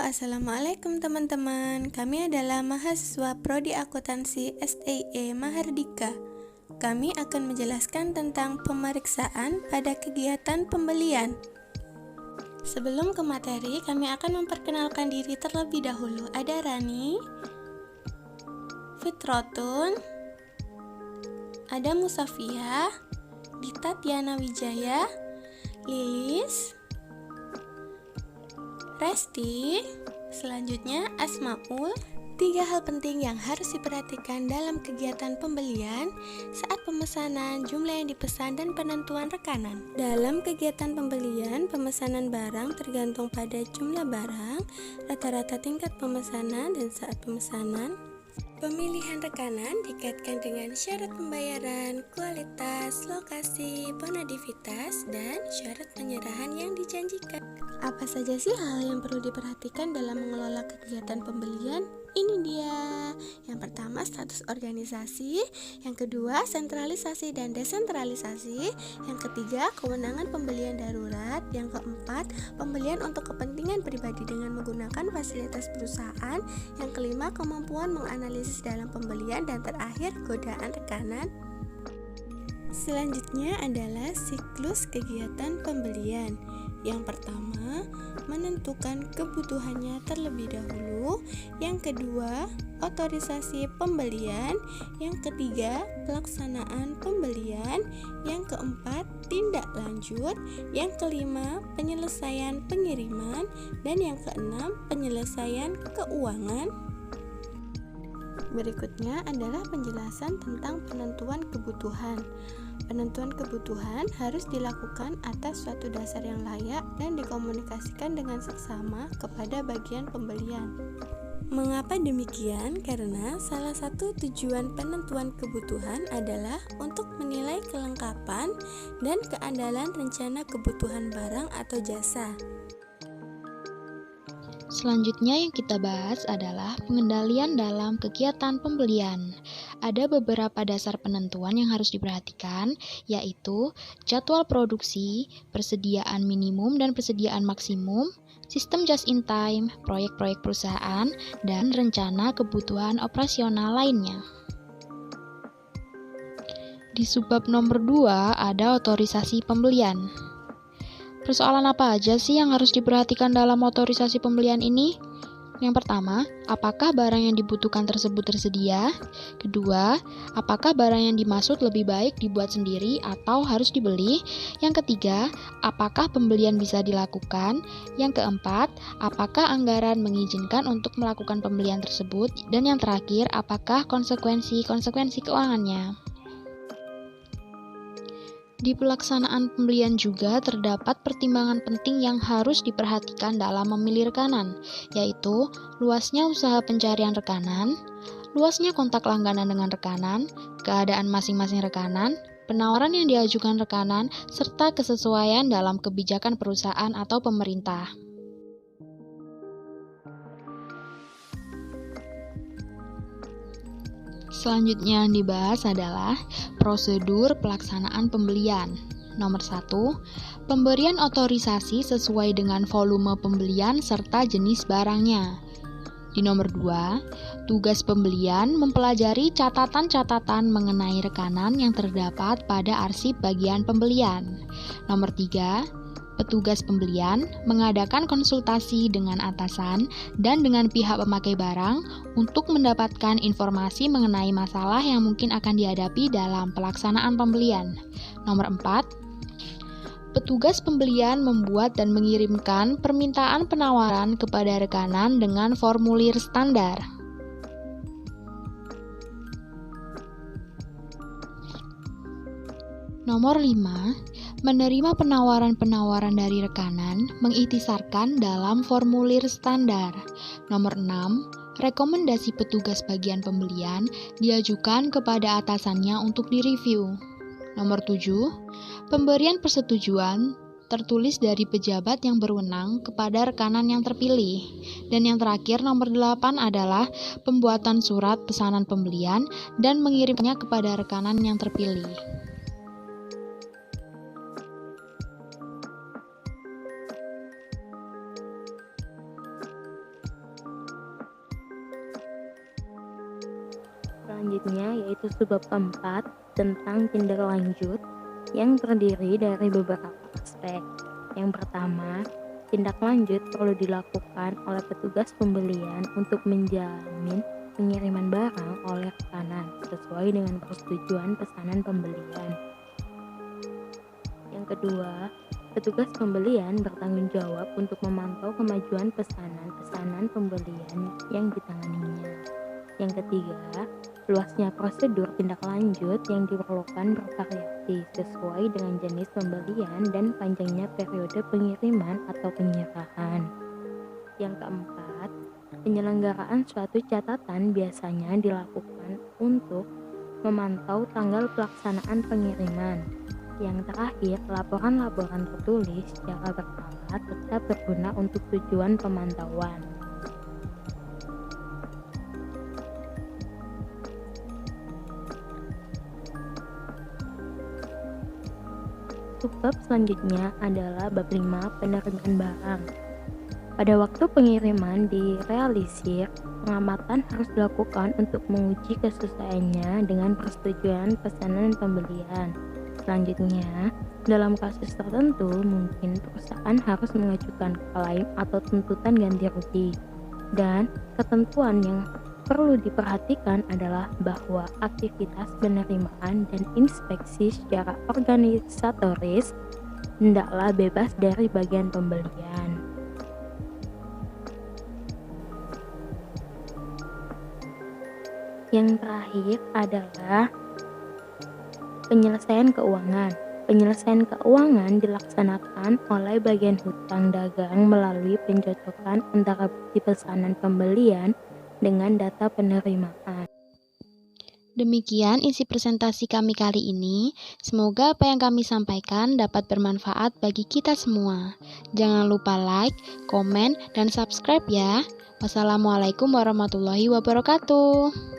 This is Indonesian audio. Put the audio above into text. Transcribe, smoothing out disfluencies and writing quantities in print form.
Assalamualaikum teman-teman. Kami adalah mahasiswa Prodi Akuntansi SIE Mahardika. Kami akan menjelaskan tentang pemeriksaan pada kegiatan pembelian. Sebelum ke materi, kami akan memperkenalkan diri terlebih dahulu. Ada Rani, Fitrotun, ada Musafia, Dita Tiana Wijaya, Lilis, Resti, selanjutnya Asmaul. 3 hal penting yang harus diperhatikan dalam kegiatan pembelian saat pemesanan, jumlah yang dipesan, dan penentuan rekanan. Dalam kegiatan pembelian, pemesanan barang tergantung pada jumlah barang, rata-rata tingkat pemesanan, dan saat pemesanan. Pemilihan rekanan dikaitkan dengan syarat pembayaran, kualitas, lokasi, bonadivitas, dan syarat penyerahan yang dijanjikan. Apa saja sih hal yang perlu diperhatikan dalam mengelola kegiatan pembelian? Ini dia. Yang pertama, status organisasi. Yang kedua, sentralisasi dan desentralisasi. Yang ketiga, kewenangan pembelian darurat. Yang keempat, pembelian untuk kepentingan pribadi dengan menggunakan fasilitas perusahaan. Yang kelima, kemampuan menganalisis dalam pembelian. Dan terakhir, godaan rekanan. Selanjutnya adalah siklus kegiatan pembelian. Yang pertama, menentukan kebutuhannya terlebih dahulu. Yang kedua, otorisasi pembelian. Yang ketiga, pelaksanaan pembelian. Yang keempat, tindak lanjut. Yang kelima, penyelesaian pengiriman. Dan yang keenam, penyelesaian keuangan. Berikutnya adalah penjelasan tentang penentuan kebutuhan. Penentuan kebutuhan harus dilakukan atas suatu dasar yang layak dan dikomunikasikan dengan seksama kepada bagian pembelian. Mengapa demikian? Karena salah satu tujuan penentuan kebutuhan adalah untuk menilai kelengkapan dan keandalan rencana kebutuhan barang atau jasa. Selanjutnya yang kita bahas adalah pengendalian dalam kegiatan pembelian. Ada beberapa dasar penentuan yang harus diperhatikan, yaitu jadwal produksi, persediaan minimum dan persediaan maksimum, sistem just-in-time, proyek-proyek perusahaan, dan rencana kebutuhan operasional lainnya. Di subbab nomor 2 ada otorisasi pembelian. Persoalan apa aja sih yang harus diperhatikan dalam otorisasi pembelian ini? Yang pertama, apakah barang yang dibutuhkan tersebut tersedia? Kedua, apakah barang yang dimaksud lebih baik dibuat sendiri atau harus dibeli? Yang ketiga, apakah pembelian bisa dilakukan? Yang keempat, apakah anggaran mengizinkan untuk melakukan pembelian tersebut? Dan yang terakhir, apakah konsekuensi keuangannya? Di pelaksanaan pembelian juga terdapat pertimbangan penting yang harus diperhatikan dalam memilih rekanan, yaitu luasnya usaha pencarian rekanan, luasnya kontak langganan dengan rekanan, keadaan masing-masing rekanan, penawaran yang diajukan rekanan, serta kesesuaian dalam kebijakan perusahaan atau pemerintah. Selanjutnya yang dibahas adalah prosedur pelaksanaan pembelian. Nomor 1, pemberian otorisasi sesuai dengan volume pembelian serta jenis barangnya. Di nomor 2, tugas pembelian mempelajari catatan-catatan mengenai rekanan yang terdapat pada arsip bagian pembelian. Nomor 3, petugas pembelian mengadakan konsultasi dengan atasan dan dengan pihak pemakai barang untuk mendapatkan informasi mengenai masalah yang mungkin akan dihadapi dalam pelaksanaan pembelian. Nomor 4, petugas pembelian membuat dan mengirimkan permintaan penawaran kepada rekanan dengan formulir standar. Nomor 5, menerima penawaran-penawaran dari rekanan, mengikhtisarkan dalam formulir standar. Nomor 6, rekomendasi petugas bagian pembelian diajukan kepada atasannya untuk direview. Nomor 7, pemberian persetujuan tertulis dari pejabat yang berwenang kepada rekanan yang terpilih. Dan yang terakhir, nomor 8 adalah pembuatan surat pesanan pembelian dan mengirimnya kepada rekanan yang terpilih. Selanjutnya yaitu subbab keempat tentang tindak lanjut yang terdiri dari beberapa aspek. Yang pertama, tindak lanjut perlu dilakukan oleh petugas pembelian untuk menjamin pengiriman barang oleh rekanan sesuai dengan persetujuan pesanan pembelian. Yang kedua, petugas pembelian bertanggung jawab untuk memantau kemajuan pesanan pembelian yang ditanganinya. Yang ketiga, luasnya prosedur tindak lanjut yang diperlukan bervariasi sesuai dengan jenis pembelian dan panjangnya periode pengiriman atau penyerahan. Yang keempat, penyelenggaraan suatu catatan biasanya dilakukan untuk memantau tanggal pelaksanaan pengiriman. Yang terakhir, laporan-laporan tertulis secara berkala tetap berguna untuk tujuan pemantauan. Subbab selanjutnya adalah bab 5 penerimaan barang. Pada waktu pengiriman direalisir, pengamatan harus dilakukan untuk menguji kesesuaiannya dengan persetujuan pesanan pembelian. Selanjutnya, dalam kasus tertentu mungkin perusahaan harus mengajukan klaim atau tuntutan ganti rugi. Dan ketentuan yang perlu diperhatikan adalah bahwa aktivitas penerimaan dan inspeksi secara organisatoris hendaklah bebas dari bagian pembelian. Yang terakhir adalah penyelesaian keuangan. Penyelesaian keuangan dilaksanakan oleh bagian hutang dagang melalui pencocokan antara bukti pesanan pembelian dengan data penerimaan. Demikian isi presentasi kami kali ini. Semoga apa yang kami sampaikan dapat bermanfaat bagi kita semua. Jangan lupa like, komen, dan subscribe ya. Wassalamualaikum warahmatullahi wabarakatuh.